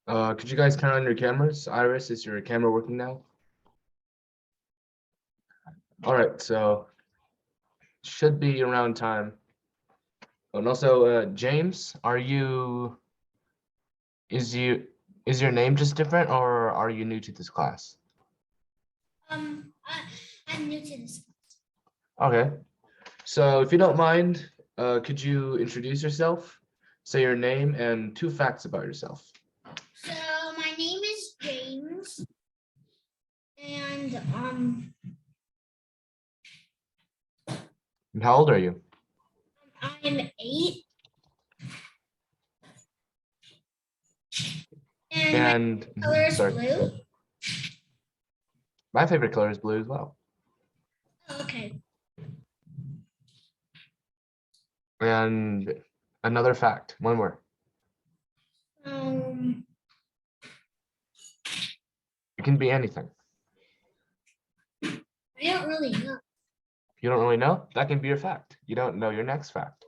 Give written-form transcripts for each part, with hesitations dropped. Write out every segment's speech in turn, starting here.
Could you guys turn on your cameras? Iris, is your camera working now? All right, so should be around time. And also, James, is you, is your name just different or are you new to this class? I'm new to this. Okay, so if you don't mind, could you introduce yourself, say your name and 2 facts about yourself? So my name is James, and And how old are you? I'm 8, and my And color is sorry, blue. my favorite color is blue as well. Oh, okay. And another fact, one more. It can be anything. I don't really know. You don't really know? That can be your fact. You don't know your next fact.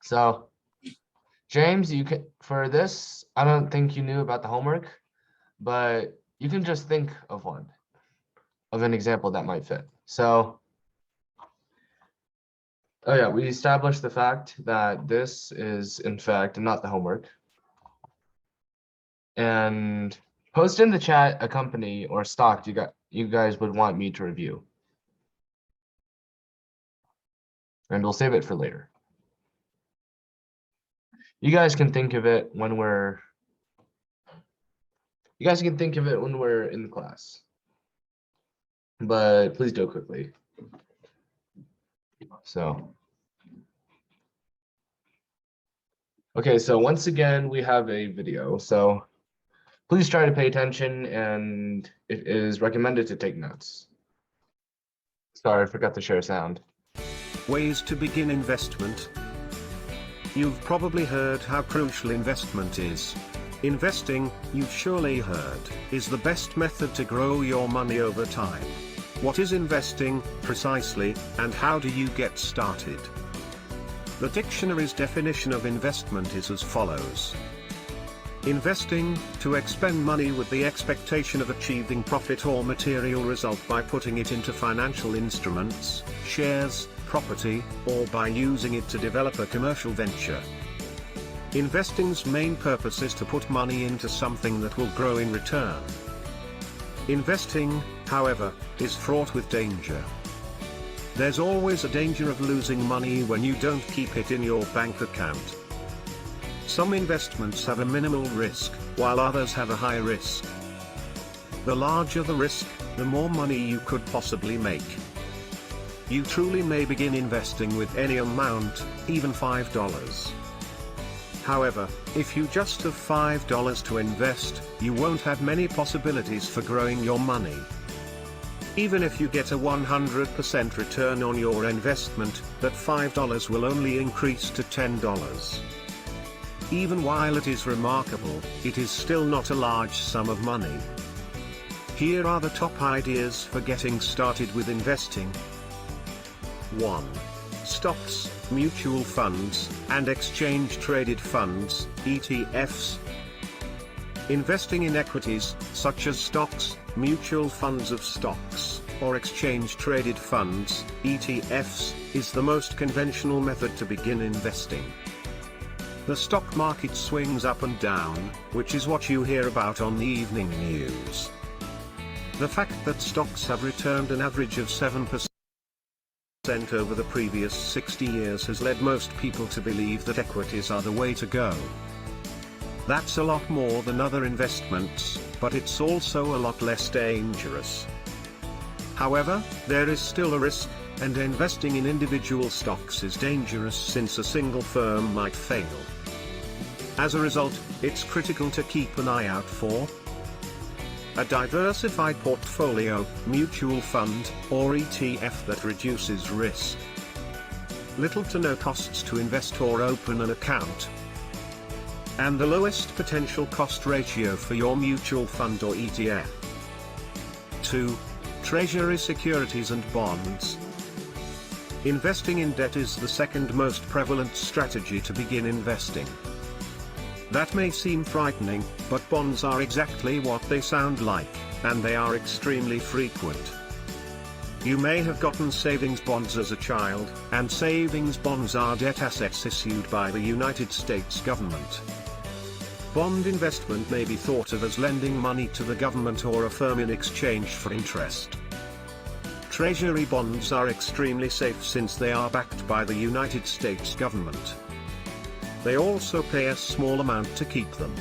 So, James, you can, for this, I don't think you knew about the homework, but you can just think of an example that might fit. So, oh yeah, we established the fact that this is in fact not the homework. And post in the chat a company or stock you guys would want me to review. And we'll save it for later. You guys can think of it when we're in the class. But please do it quickly. So, okay, so once again, we have a video. So please try to pay attention, and it is recommended to take notes. Sorry, I forgot to share sound. Ways to begin investment. You've probably heard how crucial investment is. Investing, you've surely heard, is the best method to grow your money over time. What is investing, precisely, and how do you get started? The dictionary's definition of investment is as follows. Investing, to expend money with the expectation of achieving profit or material result by putting it into financial instruments, shares, property, or by using it to develop a commercial venture. Investing's main purpose is to put money into something that will grow in return. Investing, however, is fraught with danger. There's always a danger of losing money when you don't keep it in your bank account. Some investments have a minimal risk, while others have a high risk. The larger the risk, the more money you could possibly make. You truly may begin investing with any amount, even $5. However, if you just have $5 to invest, you won't have many possibilities for growing your money. Even if you get a 100% return on your investment, that $5 will only increase to $10. Even while it is remarkable, it is still not a large sum of money. Here are the top ideas for getting started with investing. 1. Stocks, mutual funds, and exchange-traded funds, ETFs. Investing in equities, such as stocks, mutual funds of stocks, or exchange-traded funds, ETFs, is the most conventional method to begin investing. The stock market swings up and down, which is what you hear about on the evening news. The fact that stocks have returned an average of 7% over the previous 60 years has led most people to believe that equities are the way to go. That's a lot more than other investments, but it's also a lot less dangerous. However, there is still a risk, and investing in individual stocks is dangerous since a single firm might fail. As a result, it's critical to keep an eye out for a diversified portfolio, mutual fund, or ETF that reduces risk. Little to no costs to invest or open an account. And the lowest potential cost ratio for your mutual fund or ETF. 2. Treasury Securities and bonds. Investing in debt is the second most prevalent strategy to begin investing. That may seem frightening, but bonds are exactly what they sound like, and they are extremely frequent. You may have gotten savings bonds as a child, and savings bonds are debt assets issued by the United States government. Bond investment may be thought of as lending money to the government or a firm in exchange for interest. Treasury bonds are extremely safe since they are backed by the United States government. They also pay a small amount to keep them.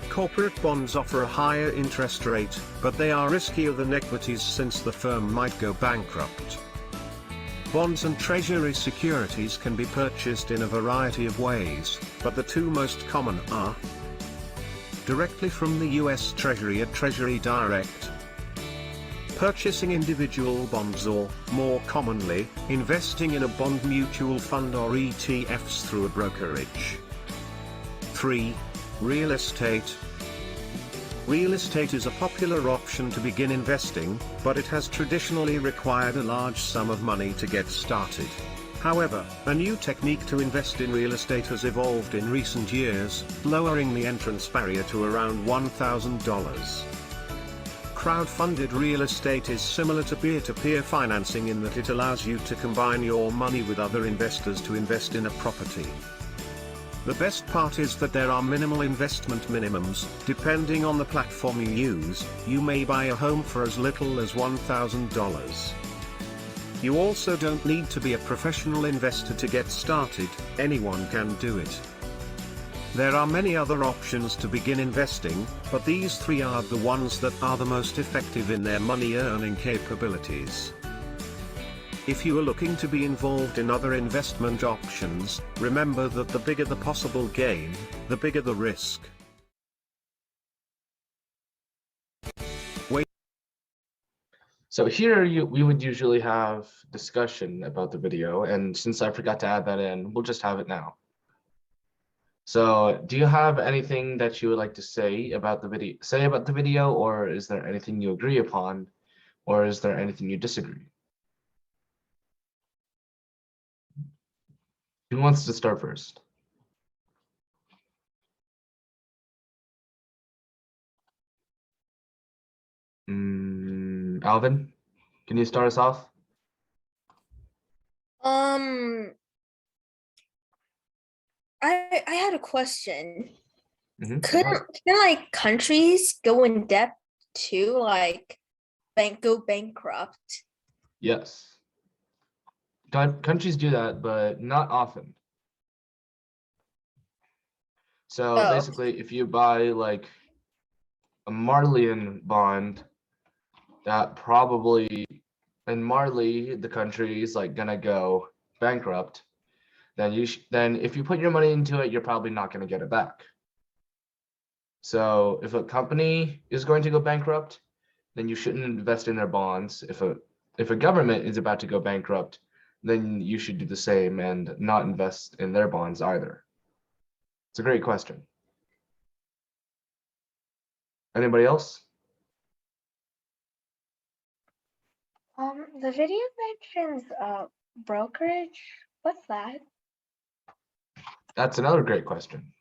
Corporate bonds offer a higher interest rate, but they are riskier than equities since the firm might go bankrupt. Bonds and Treasury securities can be purchased in a variety of ways, but the two most common are directly from the US Treasury at Treasury Direct, purchasing individual bonds, or, more commonly, investing in a bond mutual fund or ETFs through a brokerage. 3. Real estate. Real estate is a popular option to begin investing, but it has traditionally required a large sum of money to get started. However, a new technique to invest in real estate has evolved in recent years, lowering the entrance barrier to around $1,000. Crowdfunded real estate is similar to peer-to-peer financing in that it allows you to combine your money with other investors to invest in a property. The best part is that there are minimal investment minimums. Depending on the platform you use, you may buy a home for as little as $1,000. You also don't need to be a professional investor to get started, anyone can do it. There are many other options to begin investing, but these three are the ones that are the most effective in their money-earning capabilities. If you are looking to be involved in other investment options, remember that the bigger the possible gain, the bigger the risk. So here we would usually have discussion about the video, and since I forgot to add that in, we'll just have it now. So do you have anything that you would like to say about the video, or is there anything you agree upon, or is there anything you disagree? Who wants to start first? Alvin, can you start us off? I had a question. Mhm. Couldn't like countries go in debt too, like go bankrupt? Yes. Countries do that, but not often. So Oh. basically, if you buy like a Marleyan bond, that probably in Marley, the country is like gonna go bankrupt, then then if you put your money into it, you're probably not gonna get it back. So if a company is going to go bankrupt, then you shouldn't invest in their bonds. If a government is about to go bankrupt, then you should do the same and not invest in their bonds either. It's a great question. Anybody else? The video mentions brokerage. What's that? That's another great question.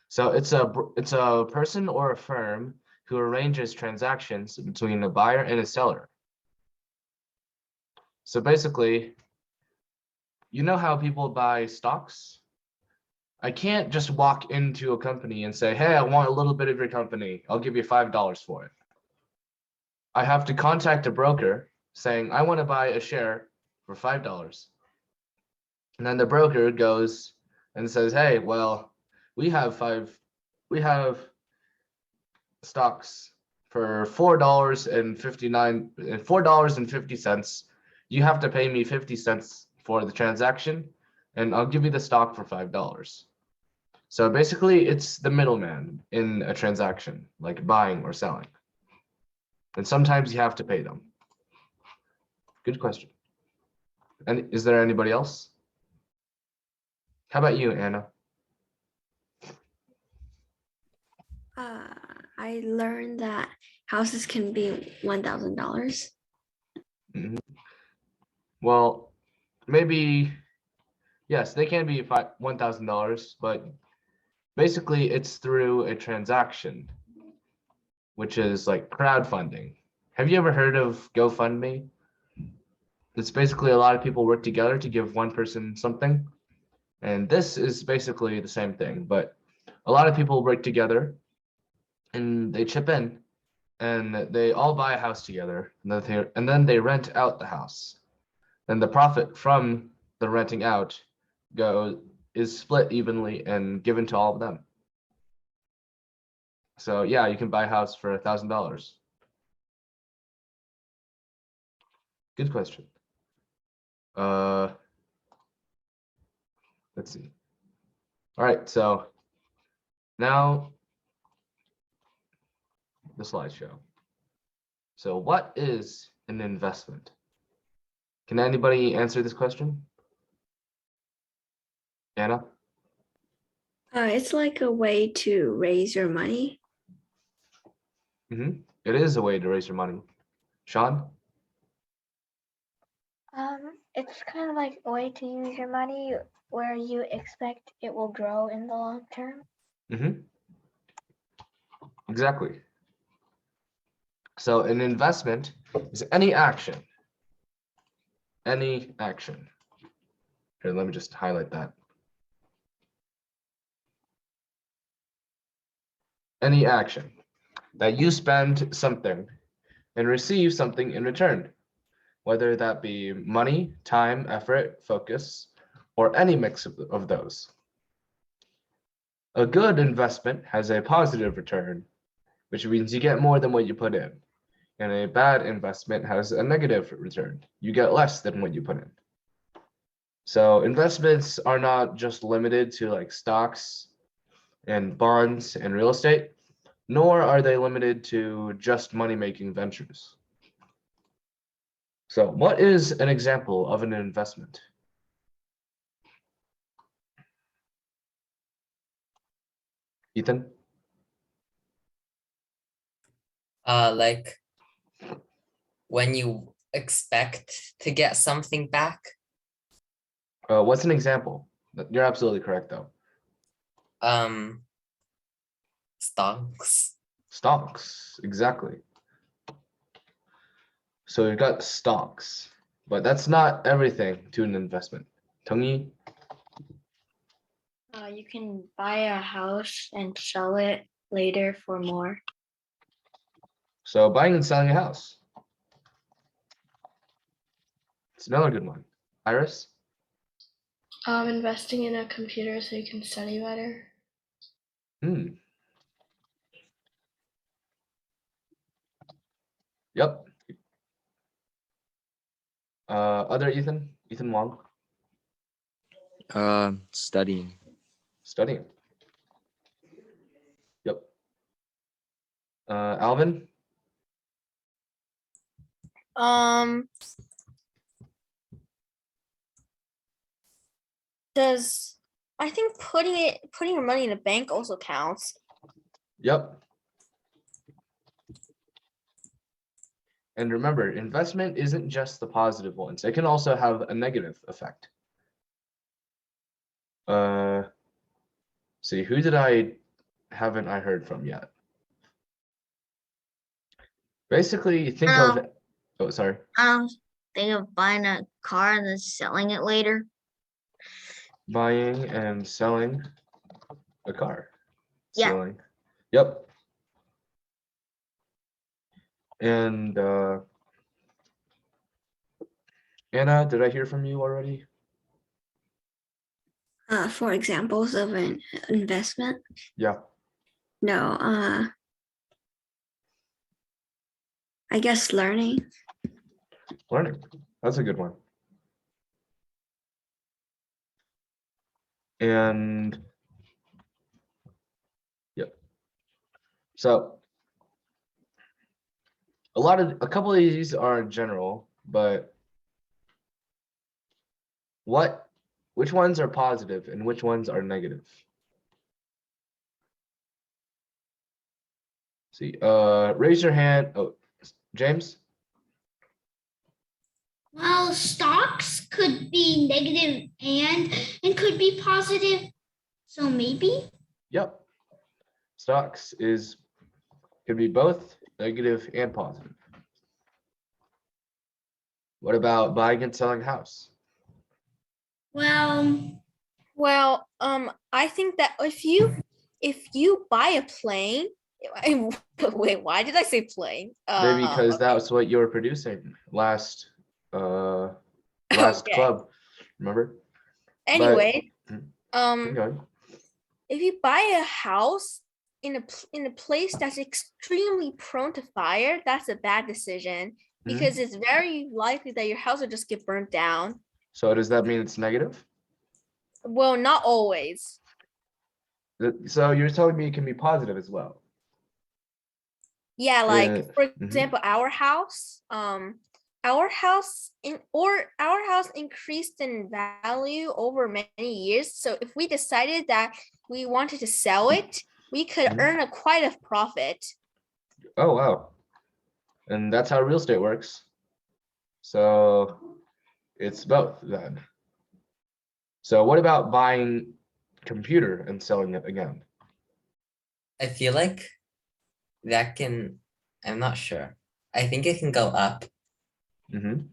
So it's a person or a firm who arranges transactions between a buyer and a seller. So basically, you know how people buy stocks? I can't just walk into a company and say, hey, I want a little bit of your company. I'll give you $5 for it. I have to contact a broker saying, I want to buy a share for $5. And then the broker goes and says, hey, well, we have stocks for $4.50. You have to pay me 50 cents for the transaction, and I'll give you the stock for $5. So basically, it's the middleman in a transaction, like buying or selling. And sometimes you have to pay them. Good question. And is there anybody else? How about you, Anna? I learned that houses can be $1,000. Well, maybe Yes, they can be $1,000, but basically it's through a transaction, which is like crowdfunding. Have you ever heard of GoFundMe? It's basically a lot of people work together to give one person something. And this is basically the same thing, but a lot of people work together and they chip in and they all buy a house together and then they rent out the house. Then the profit from the renting out is split evenly and given to all of them. So yeah, you can buy a house for $1,000. Good question. Let's see. All right, so now the slideshow. So what is an investment? Can anybody answer this question? Anna? It's like a way to raise your money. It is a way to raise your money. Sean? It's kind of like a way to use your money where you expect it will grow in the long term. Exactly. So an investment is any action. Any action. Here, let me just highlight that. Any action that you spend something and receive something in return, whether that be money, time, effort, focus, or any mix of those. A good investment has a positive return, which means you get more than what you put in. And a bad investment has a negative return. You get less than what you put in. So investments are not just limited to like stocks and bonds and real estate, nor are they limited to just money-making ventures. So what is an example of an investment? Ethan? Like when you expect to get something back. What's an example? You're absolutely correct though. Stocks. Stocks, exactly. So we've got stocks, but that's not everything to an investment. Tongyi? You can buy a house and sell it later for more. So buying and selling a house. It's another good one. Iris? Investing in a computer so you can study better. Yep. Other Ethan? Ethan Wong? Studying. Studying. Yep. Alvin? Does I think putting your money in a bank also counts. Yep. And remember, investment isn't just the positive ones. It can also have a negative effect. See, who haven't I heard from yet? Basically, think of, oh, sorry. Think of buying a car and then selling it later. Buying and selling a car. Yeah. Selling. Yep. And Anna, did I hear from you already? For examples of an investment? Yeah. No, I guess learning. Learning. That's a good one. And yep. So a couple of these are general, but which ones are positive and which ones are negative? See, raise your hand. Oh, James? Well, stocks could be negative and could be positive. So maybe. Yep. Stocks could be both negative and positive. What about buying and selling a house? Well, Well, I think that if you buy a plane, wait, why did I say plane? Maybe because Okay. that's what you were producing last last Okay. club, remember? Anyway, Keep um, going. if you buy a house in a place that's extremely prone to fire, that's a bad decision because it's very likely that your house will just get burnt down. So does that mean it's negative? Well, not always. So you're telling me it can be positive as well? Yeah, like for Mhm. example, our house increased in value over many years. So if we decided that we wanted to sell it, we could Mhm. earn quite a profit. Oh, wow. And that's how real estate works. So it's both then. So what about buying computer and selling it again? I feel like that can, I'm not sure. I think it can go up. Mm-hmm.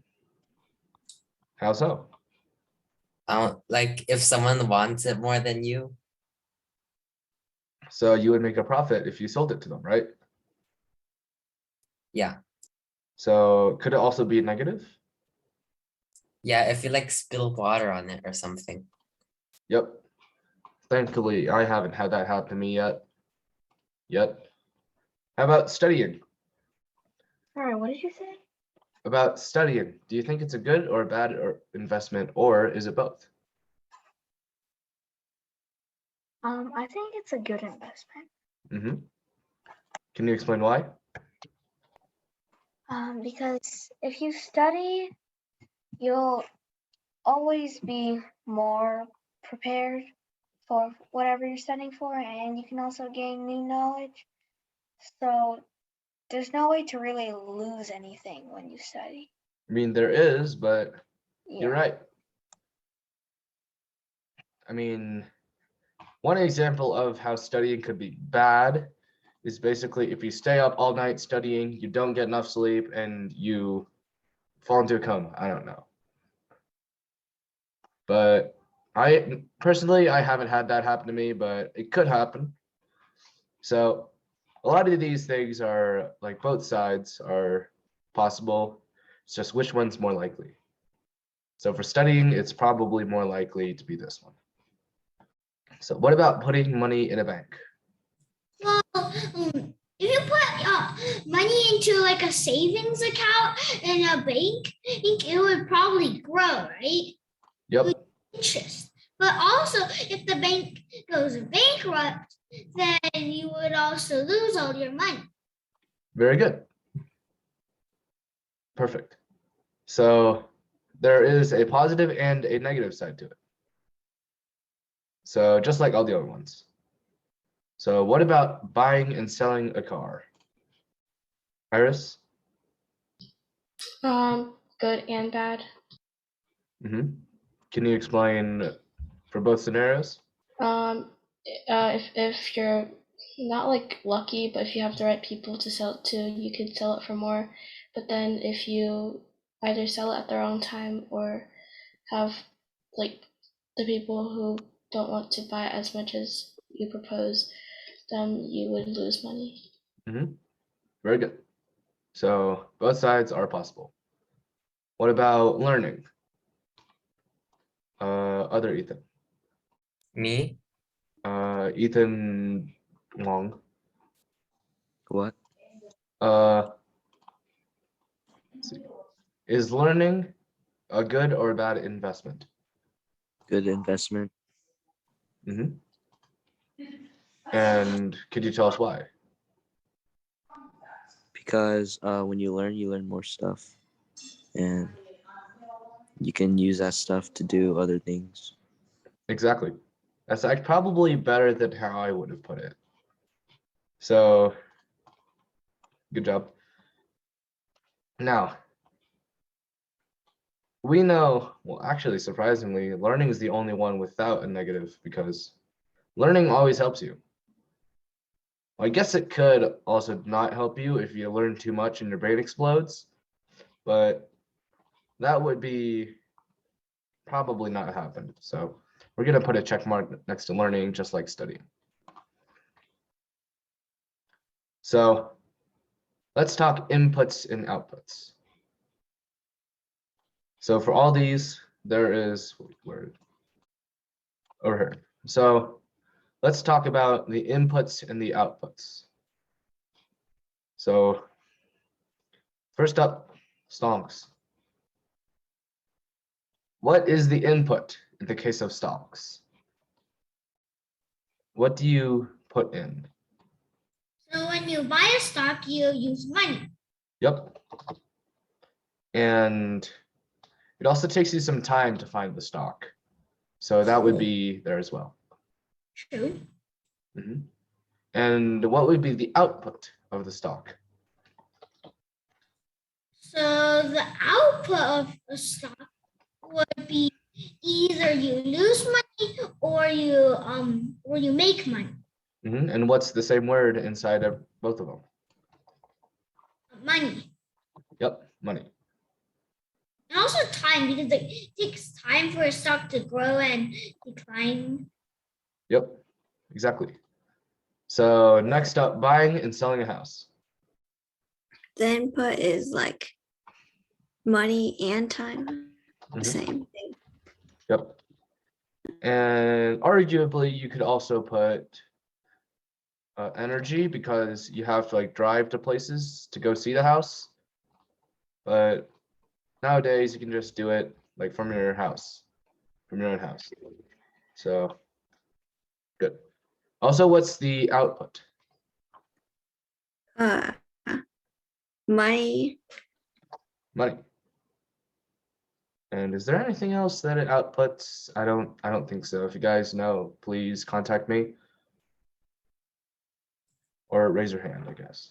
How so? Like if someone wants it more than you, So you would make a profit if you sold it to them, right? yeah. So could it also be negative? Yeah, if you like spill water on it or something. Yep. Thankfully, I haven't had that happen to me yet. How about studying? Sorry, what did you say? About studying, do you think it's a good or bad investment, or is it both? I think it's a good investment. Mm-hmm. Can you explain why? Because if you study, you'll always be more prepared for whatever you're studying for, and you can also gain new knowledge. So there's no way to really lose anything when you study. I mean, there is, but Yeah. you're right. I mean, one example of how studying could be bad is basically if you stay up all night studying, you don't get enough sleep, and you fall into a coma. I don't know. But I personally, I haven't had that happen to me, but it could happen. So a lot of these things are like both sides are possible. It's just which one's more likely. So for studying, it's probably more likely to be this one. So what about putting money in a bank? well, if you put money into like a savings account in a bank, I think it would probably grow, right? Yep. With interest. But also, if the bank goes bankrupt, then you would also lose all your money. Very good. Perfect. So there is a positive and a negative side to it. So just like all the other ones. So what about buying and selling a car? Iris? Good and bad. Mm-hmm. Can you explain for both scenarios? If you're not like lucky, but if you have the right people to sell it to, you could sell it for more. But then if you either sell it at the wrong time or have like the people who don't want to buy as much as you propose, then you would lose money. Mm-hmm. Very good. So both sides are possible. What about learning? Other Ethan. Me? Ethan Long. What? Let's see. Is learning a good or bad investment? Good investment. Mm-hmm. And could you tell us why? Because when you learn more stuff, and you can use that stuff to do other things. Exactly. That's like probably better than how I would have put it. So good job. Now, we know, well, actually, surprisingly, learning is the only one without a negative because learning always helps you. I guess it could also not help you if you learn too much and your brain explodes, but that would be probably not happen. So we're going to put a check mark next to learning, just like studying. So let's talk inputs and outputs. So for all these, there is word over here. So let's talk about the inputs and the outputs. So first up, stocks. What is the input in the case of stocks? What do you put in? So when you buy a stock, you use money. Yep. And it also takes you some time to find the stock. So that would be there as well. True. And what would be the output of the stock? So the output of a stock would be either you lose money or you make money. And what's the same word inside of both of them? Money. Yep, money. And also time, because it takes time for a stock to grow and decline. Yep, exactly. So next up, buying and selling a house. The input is like money and time, the same thing. Yep. And arguably, you could also put energy because you have to like drive to places to go see the house. But nowadays, you can just do it like from your house, from your own house. So good. Also, what's the output? Money. Money. And is there anything else that it outputs? I don't think so. If you guys know, please contact me or raise your hand, I guess.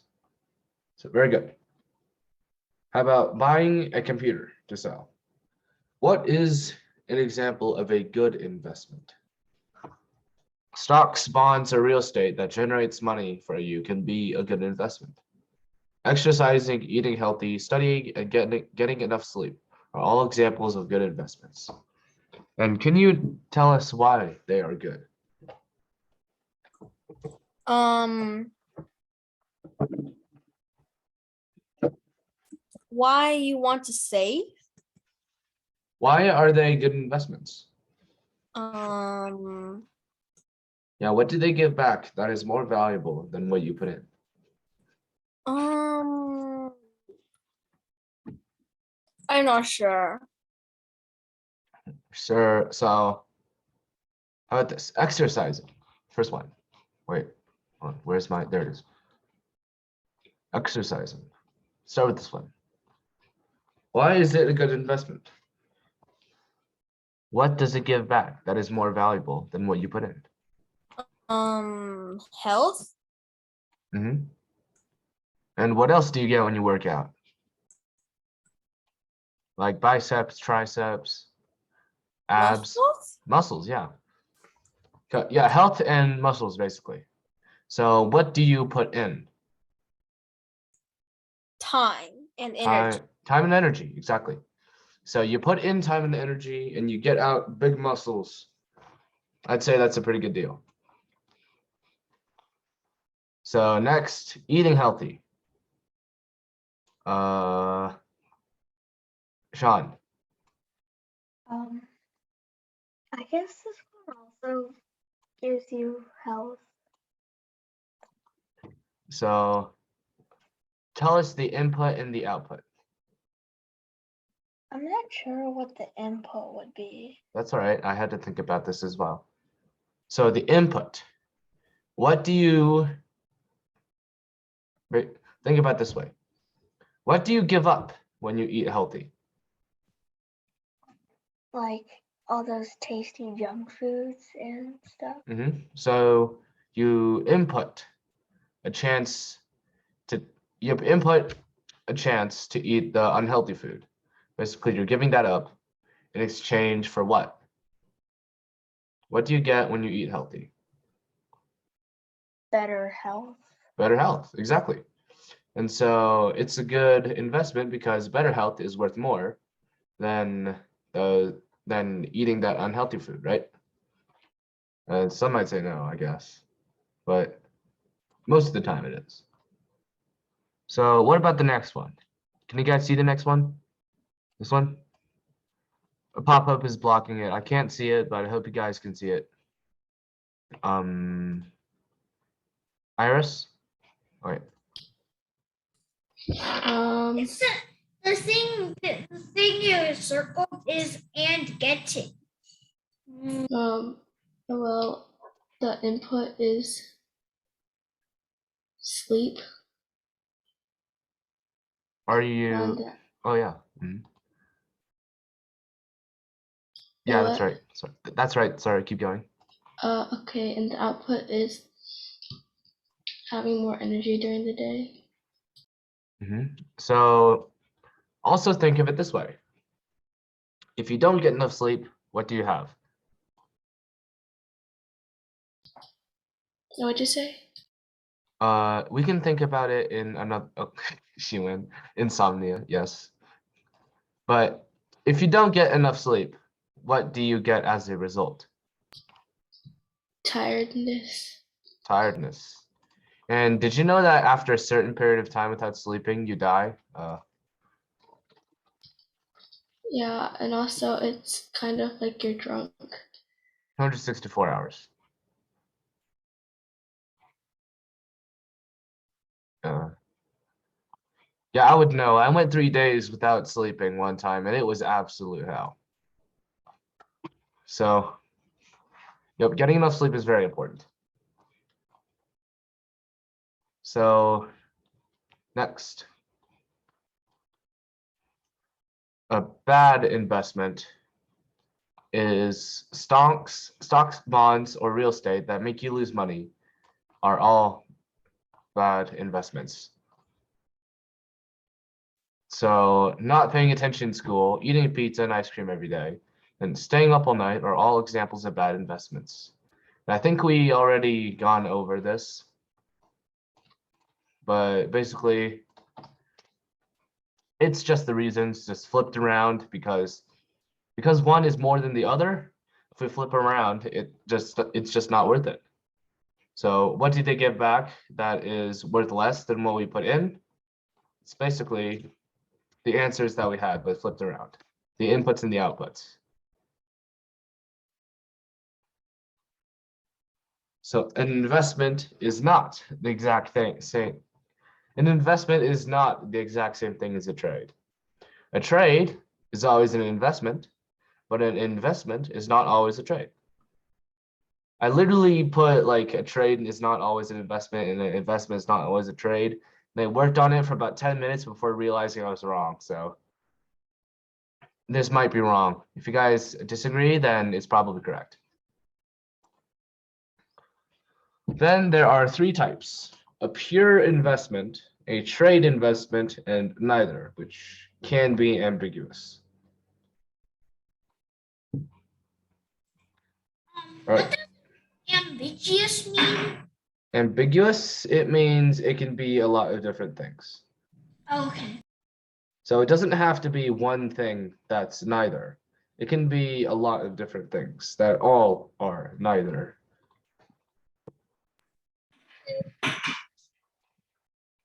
So very good. How about buying a computer to sell? What is an example of a good investment? Stocks, bonds, or real estate that generates money for you can be a good investment. Exercising, eating healthy, studying, and getting enough sleep are all examples of good investments. And can you tell us why they are good? Why you want to save? Why are they good investments? Yeah, what do they give back that is more valuable than what you put in? I'm not sure. Sure. So how about this? Exercising. First one. Wait, hold on. Where's my, there it is. Exercising. Start with this one. Why is it a good investment? What does it give back that is more valuable than what you put in? Health. And what else do you get when you work out? Like biceps, triceps, abs, muscles, yeah. Yeah, health and muscles, basically. So what do you put in? Time and energy. Time and energy, exactly. So you put in time and energy and you get out big muscles. I'd say that's a pretty good deal. So next, eating healthy. Sean. I guess this one also gives you health. So tell us the input and the output. I'm not sure what the input would be. That's all right. I had to think about this as well. So the input, what do you, think about this way. What do you give up when you eat healthy? Like all those tasty junk foods and stuff. So you input a chance to eat the unhealthy food. Basically, you're giving that up in exchange for what? What do you get when you eat healthy? Better health. Better health, exactly. And so it's a good investment because better health is worth more than eating that unhealthy food, right? And some might say no, I guess, but most of the time it is. So what about the next one? Can you guys see the next one? This one? A pop-up is blocking it. I can't see it, but I hope you guys can see it. Iris? All right. It's the thing you circled is and getting. Well, the input is sleep. Are you? And Oh yeah. Mhm. Yeah, that's what? right. Sorry. That's right. Sorry, keep going. Okay, and the output is having more energy during the day. So also think of it this way. If you don't get enough sleep, what do you have? What'd you say? We can think about it in another. Oh, she went insomnia. Yes, but if you don't get enough sleep, what do you get as a result? Tiredness. Tiredness. And did you know that after a certain period of time without sleeping, you die? Yeah, and also it's kind of like you're drunk. 264 hours. Yeah, I would know. I went 3 days without sleeping one time, and it was absolute hell. So, yep, getting enough sleep is very important. So, next. A bad investment is stocks, bonds, or real estate that make you lose money are all bad investments. So not paying attention in school, eating pizza and ice cream every day, and staying up all night are all examples of bad investments. And I think we already gone over this, but basically it's just the reasons just flipped around because one is more than the other. If we flip around, it's just not worth it. So what did they give back that is worth less than what we put in? It's basically the answers that we had, but flipped around. The inputs and the outputs. So an investment is not the exact same. An investment is not the exact same thing as a trade. A trade is always an investment, but an investment is not always a trade. I literally put like a trade is not always an investment and an investment is not always a trade. And I worked on it for about 10 minutes before realizing I was wrong. So this might be wrong. If you guys disagree, then it's probably correct. Then there are three types: a pure investment, a trade investment, and neither, which can be ambiguous. All right. What does ambiguous mean? Ambiguous, it means it can be a lot of different things. Okay. So it doesn't have to be one thing that's neither. It can be a lot of different things that all are neither.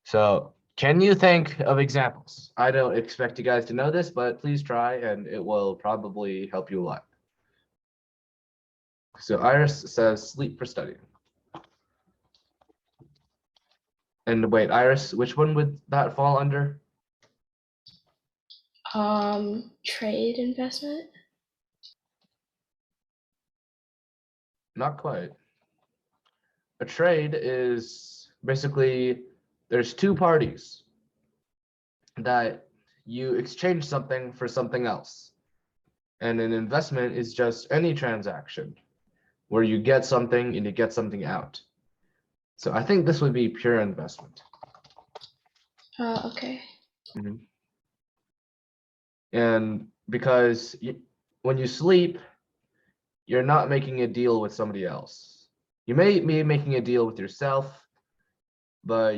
So can you think of examples? I don't expect you guys to know this, but please try and it will probably help you a lot. So Iris says sleep for studying. And wait, Iris, which one would that fall under? Trade investment. Not quite. A trade is basically there's two parties that you exchange something for something else. And an investment is just any transaction where you get something and you get something out. So I think this would be pure investment. Okay. And because when you sleep, you're not making a deal with somebody else. You may be making a deal with yourself, but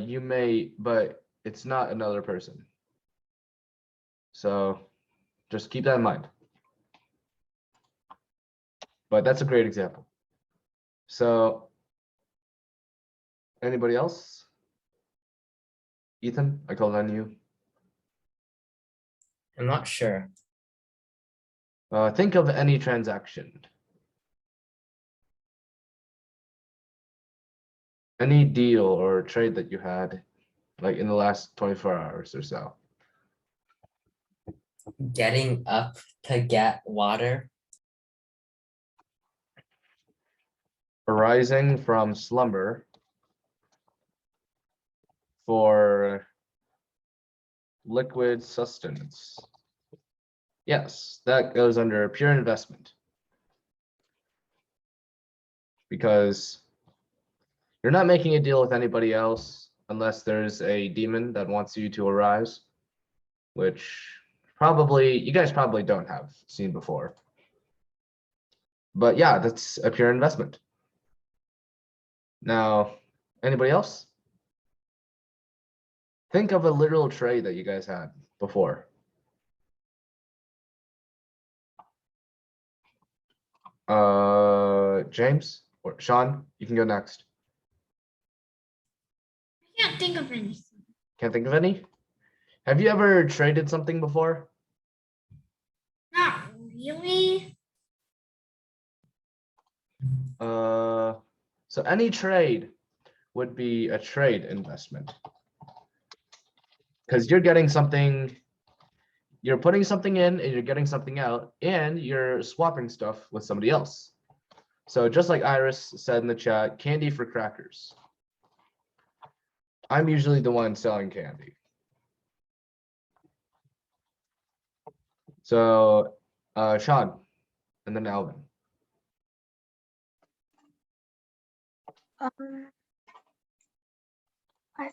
it's not another person. So just keep that in mind. But that's a great example. So anybody else? Ethan, I called on you. I'm not sure. Think of any transaction. Any deal or trade that you had, like in the last 24 hours or so. Getting up to get water. Arising from slumber for liquid sustenance. Yes, that goes under pure investment. Because you're not making a deal with anybody else unless there's a demon that wants you to arise, which you guys probably don't have seen before. But yeah, that's a pure investment. Now, anybody else? Think of a literal trade that you guys had before. James or Sean, you can go next. I can't think of anything. Can't think of any? Have you ever traded something before? Not really. So any trade would be a trade investment. Because you're getting something, you're putting something in and you're getting something out, and you're swapping stuff with somebody else. So just like Iris said in the chat, candy for crackers. I'm usually the one selling candy. So Sean, and then Alvin. I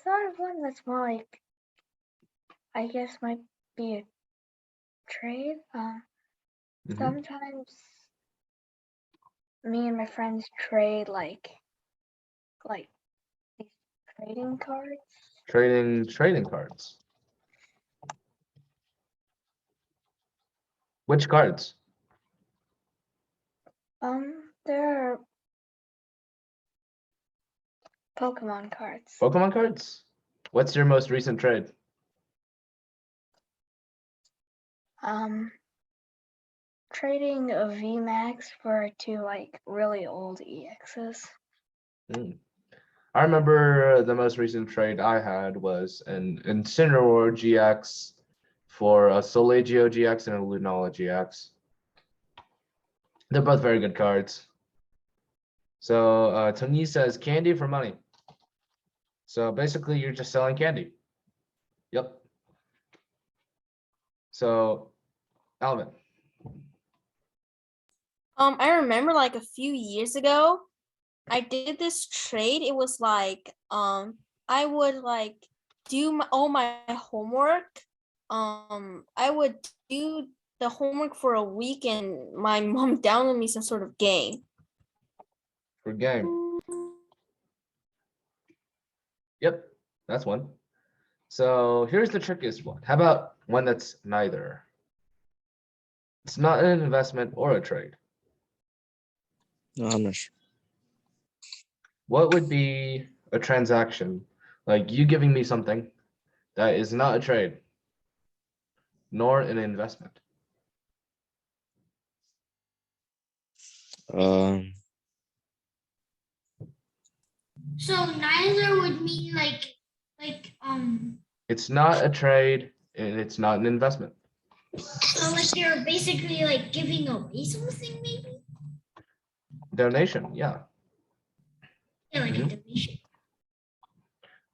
thought of one that's more like, I guess might be a trade. Sometimes me and my friends trade like these trading cards. Trading cards. Which cards? There are Pokemon cards. Pokemon cards? What's your most recent trade? Trading a VMAX for 2 like really old EXs. I remember the most recent trade I had was an Incineroar GX for a Solagio GX and a Lunala GX. They're both very good cards. So Tony says candy for money. So basically you're just selling candy. Yep. So Alvin. I remember like a few years ago, I did this trade. It was like I would like do all my homework. I would do the homework for a week, and my mom downloaded me some sort of game. For game. Yep, that's one. So here's the trickiest one. How about one that's neither? It's not an investment or a trade. No, I'm not sure. What would be a transaction, like you giving me something that is not a trade, nor an investment? So neither would mean It's not a trade and it's not an investment. so like you're basically like giving away something maybe? Donation, yeah. Yeah, like a donation.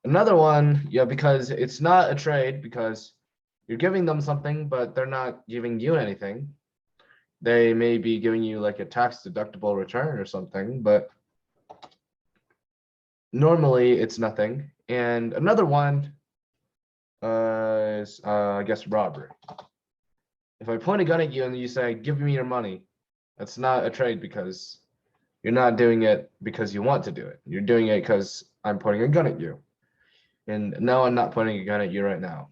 Another one, yeah, because it's not a trade because you're giving them something, but they're not giving you anything. They may be giving you like a tax deductible return or something, but normally it's nothing. And another one is, I guess, robbery. If I point a gun at you and you say, give me your money, that's not a trade because you're not doing it because you want to do it. You're doing it because I'm pointing a gun at you. And no, I'm not pointing a gun at you right now.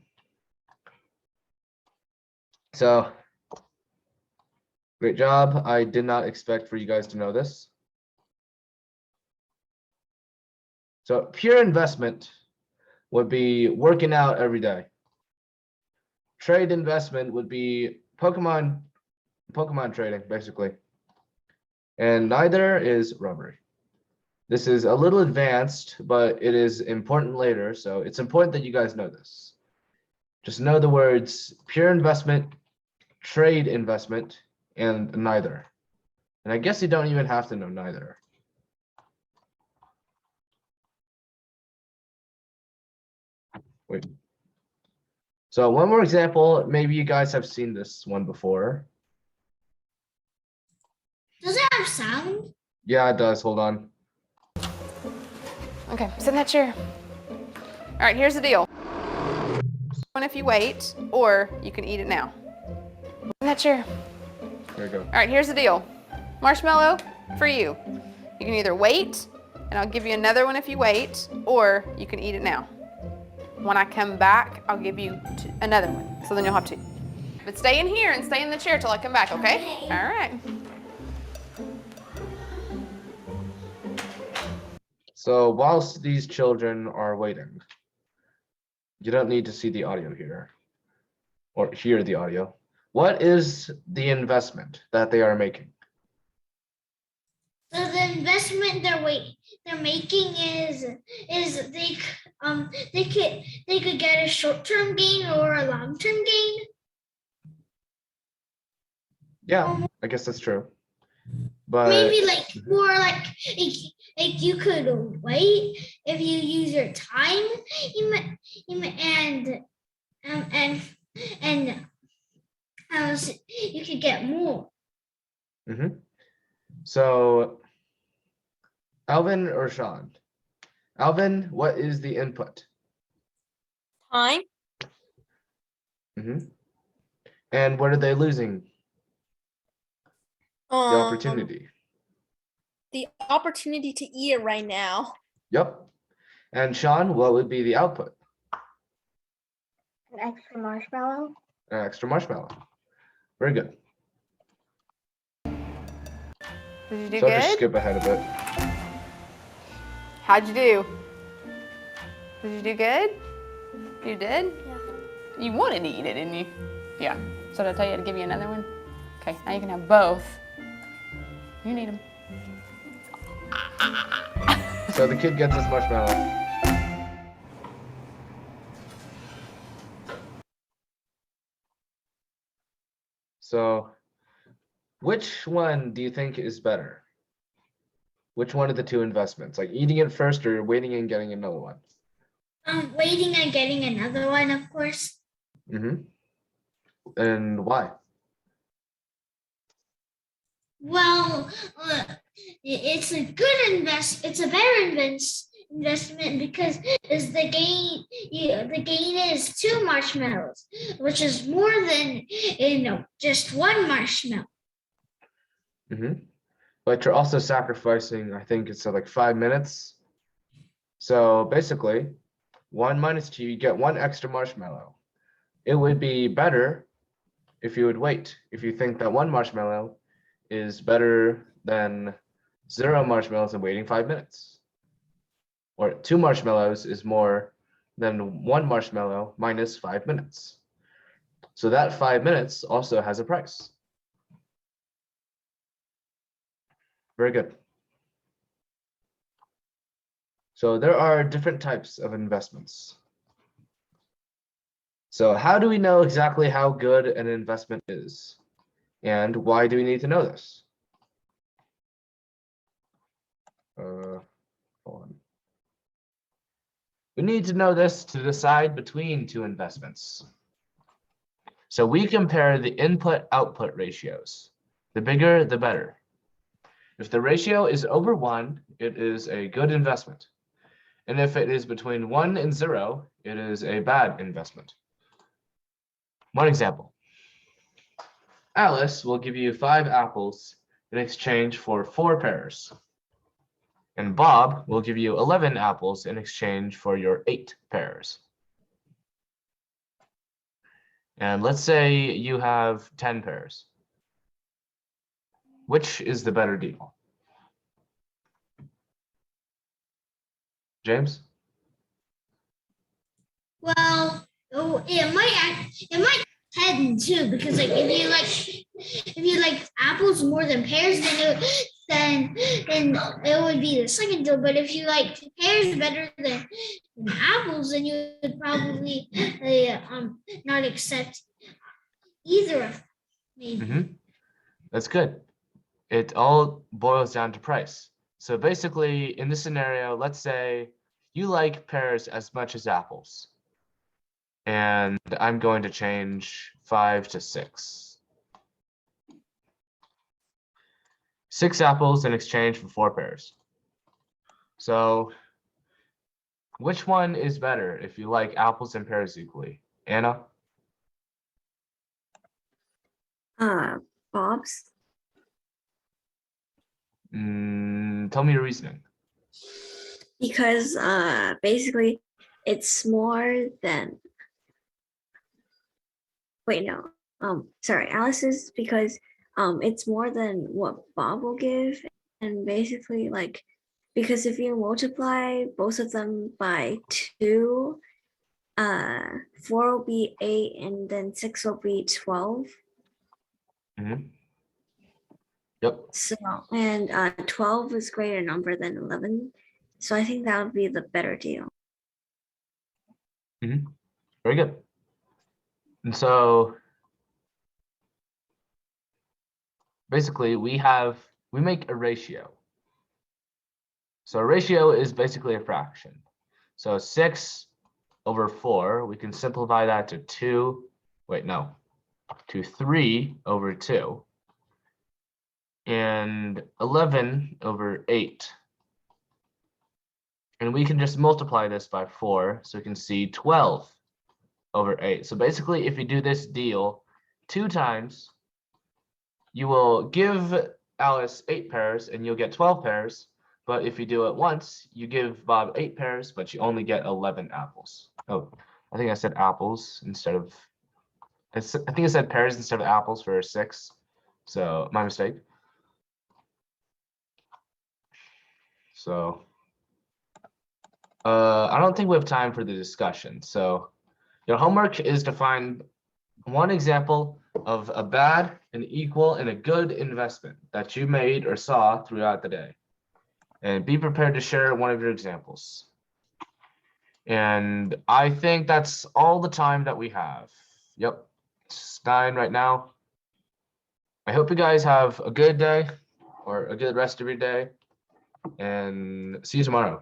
So, great job. I did not expect for you guys to know this. So pure investment would be working out every day. Trade investment would be Pokemon trading, basically. And neither is robbery. This is a little advanced, but it is important later. So it's important that you guys know this. Just know the words pure investment, trade investment, and neither. And I guess you don't even have to know neither. Wait. So one more example, maybe you guys have seen this one before. Does it have sound? Yeah, it does. Hold on. Okay, sit in that chair. All right, here's the deal. One if you wait, or you can eat it now. In that chair. There you go. All right, here's the deal. Marshmallow for you. You can either wait, and I'll give you another one if you wait, or you can eat it now. When I come back, I'll give you another one, so then you'll have two. But stay in here and stay in the chair till I come back, okay? All right. So whilst these children are waiting, you don't need to see the audio here or hear the audio. What is the investment that they are making? So the investment they're making is they could get a short-term gain or a long-term gain. Yeah, I guess that's true. But maybe like you could wait if you use your time, you could get more. So Alvin or Sean? Alvin, what is the input? Time. And what are they losing? The The opportunity to eat it right now. Yep. And Sean, what would be the output? An extra marshmallow. An extra marshmallow. Very good. Did you do So I'll good? just skip ahead a bit. How'd you do? Did you do good? You did? Yeah. You wanted to eat it, didn't you? Yeah. So did I tell you to give you another one? Okay, now you can have both. You need them. So the kid gets his marshmallow. So which one do you think is better? Which one of the two investments? Like eating it first or waiting and getting another one? Waiting and getting another one, of course. And why? Well, it's a good it's a better investment because the gain is 2 marshmallows, which is more than just 1 marshmallow. But you're also sacrificing, I think it's like 5 minutes. So basically 1 minus 2, you get 1 extra marshmallow. It would be better if you would wait. If you think that 1 marshmallow is better than 0 marshmallows and waiting 5 minutes. Or 2 marshmallows is more than 1 marshmallow minus 5 minutes. So that 5 minutes also has a price. Very good. So there are different types of investments. So how do we know exactly how good an investment is? And why do we need to know this? Hold on. We need to know this to decide between 2 investments. So we compare the input-output ratios. The bigger, the better. If the ratio is over 1, it is a good investment. And if it is between 1 and 0, it is a bad investment. One example. Alice will give you 5 apples in exchange for 4 pears. And Bob will give you 11 apples in exchange for your 8 pears. And let's say you have 10 pears. Which is the better deal? James? Well, it might head in two, because like if you like apples more than pears, then it would be the second deal. But if you like pears better than apples, then you would probably not accept either of them, maybe. That's good. It all boils down to price. So basically, in this scenario, let's say you like pears as much as apples. And I'm going to change 5 to 6. 6 apples in exchange for 4 pears. So which one is better if you like apples and pears equally? Anna? Bob's. Tell me your reasoning. Because basically it's more than, wait, no, sorry, Alice's, because it's more than what Bob will give. And basically, like, because if you multiply both of them by 2, 4 will be 8, and then 6 will be 12. Yep. So, and 12 is greater number than 11. So I think that would be the better deal. Very good. And so basically we make a ratio. So a ratio is basically a fraction. So 6 over 4, we can simplify that to 3 over 2. And 11 over 8. And we can just multiply this by 4, so we can see 12 over 8. So basically, if you do this deal 2 times, you will give Alice 8 pears and you'll get 12 pears. But if you do it once, you give Bob 8 pears, but you only get 11 apples. Oh, I think I said apples instead of, I think I said pears instead of apples for 6. So my mistake. So I don't think we have time for the discussion. So your homework is to find one example of a bad, an equal, and a good investment that you made or saw throughout the day. And be prepared to share one of your examples. And I think that's all the time that we have. Yep, it's 9 right now. I hope you guys have a good day or a good rest of your day. And see you tomorrow.